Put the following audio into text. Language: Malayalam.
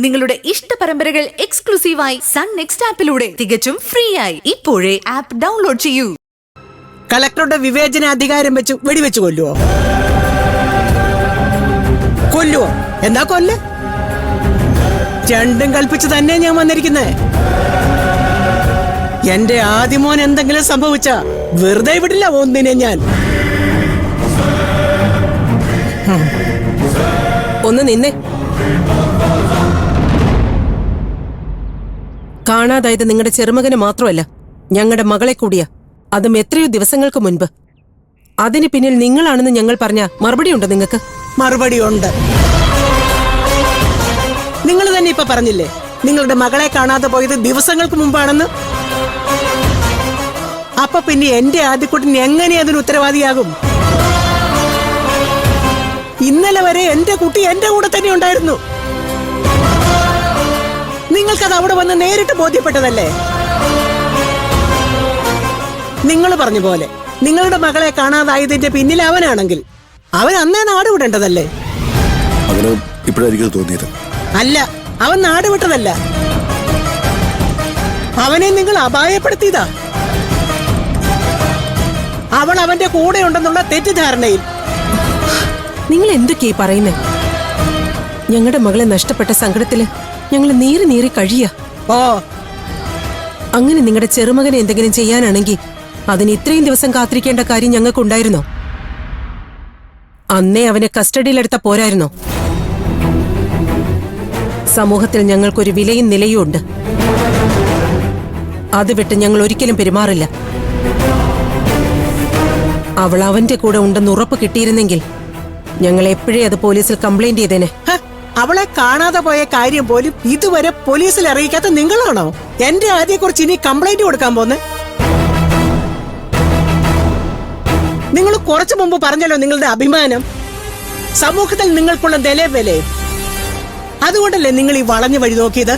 നിങ്ങളുടെ ഇഷ്ട പരമ്പരകൾ എക്സ്ക്ലൂസീവായി സൺ നെക്സ്റ്റ് ആപ്പിലൂടെ തികച്ചും ഫ്രീ ആയി ഇപ്പോഴേ ആപ്പ് ഡൗൺലോഡ് ചെയ്യൂ. കളക്ടറുടെ വിവേചനാധികാരം വെച്ച് വെടിവെച്ച് കൊല്ലുവോ? കൊല്ലുവോ? എന്താ കൊല്ല്? രണ്ടും കൽപ്പിച്ച് തന്നെ ഞാൻ വന്നിരിക്കുന്നേ. എന്റെ ആദ്യമോൻ എന്തെങ്കിലും സംഭവിച്ച വെറുതെ വിടില്ല ഒന്നിനെ ഞാൻ. ഒന്ന് നിന്നെ. കാണാതായത് നിങ്ങളുടെ ചെറുമകന് മാത്രമല്ല, ഞങ്ങളുടെ മകളെ കൂടിയാ. അതും എത്രയോ ദിവസങ്ങൾക്ക് മുൻപ്. അതിന് പിന്നിൽ നിങ്ങളാണെന്ന് ഞങ്ങൾ പറഞ്ഞ മറുപടി ഉണ്ടോ നിങ്ങൾക്ക്? മറുപടി ഉണ്ട്. നിങ്ങൾ തന്നെ ഇപ്പൊ പറഞ്ഞില്ലേ നിങ്ങളുടെ മകളെ കാണാതെ പോയത് ദിവസങ്ങൾക്ക് മുമ്പാണെന്ന്. അപ്പൊ പിന്നെ എന്റെ ആദ്യക്കുട്ടൻ എങ്ങനെ അതിന് ഉത്തരവാദിയാകും? ഇന്നലെ വരെ എന്റെ കുട്ടി എന്റെ കൂടെ തന്നെ ഉണ്ടായിരുന്നു. നിങ്ങൾക്കത് അവിടെ വന്ന് നേരിട്ട് ബോധ്യപ്പെട്ടതല്ലേ? നിങ്ങൾ പറഞ്ഞ പോലെ നിങ്ങളുടെ മകളെ കാണാതായതിന്റെ പിന്നിൽ അവനാണെങ്കിൽ അവൻ അന്നേ നാട് വിടേണ്ടതല്ലേ? അല്ല, അവൻ നാട് വിട്ടതല്ല, അവനെ നിങ്ങൾ അപായപ്പെടുത്തിയതാ. അവൾ അവന്റെ കൂടെ ഉണ്ടെന്നുള്ള തെറ്റിദ്ധാരണയിൽ. നിങ്ങൾ എന്തൊക്കെയാ പറയുന്നേ? ഞങ്ങളുടെ മകളെ നഷ്ടപ്പെട്ട സങ്കടത്തില് ഞങ്ങൾ നീറി നീറി കഴിയാ. ഓ, അങ്ങനെ നിങ്ങളുടെ ചെറുമകനെ എന്തെങ്കിലും ചെയ്യാനാണെങ്കിൽ അതിന് ഇത്രയും ദിവസം കാത്തിരിക്കേണ്ട കാര്യം ഞങ്ങൾക്കുണ്ടായിരുന്നോ? അന്നേ അവനെ കസ്റ്റഡിയിലെടുത്ത പോരായിരുന്നോ? സമൂഹത്തിൽ ഞങ്ങൾക്കൊരു വിലയും നിലയും ഉണ്ട്. അത് വിട്ട് ഞങ്ങൾ ഒരിക്കലും പെരുമാറില്ല. അവൾ അവന്റെ കൂടെ ഉണ്ടെന്ന് ഉറപ്പ് കിട്ടിയിരുന്നെങ്കിൽ ഞങ്ങൾ എപ്പോഴേ അത് പോലീസിൽ കംപ്ലൈന്റ് ചെയ്തേനെ. അവളെ കാണാതെ പോയ കാര്യം പോലും ഇതുവരെ പോലീസിൽ അറിയിക്കാത്ത നിങ്ങളാണോ എന്റെ ആദ്യക്കുറിച്ച് ഇനി കംപ്ലൈന്റ് കൊടുക്കാൻ പോന്നെ? നിങ്ങൾ കുറച്ചു മുമ്പ് പറഞ്ഞല്ലോ നിങ്ങളുടെ അഭിമാനം, സമൂഹത്തിൽ നിങ്ങൾക്കുള്ള നിലവിലെ. അതുകൊണ്ടല്ലേ നിങ്ങൾ ഈ വളഞ്ഞു വഴി നോക്കിയത്?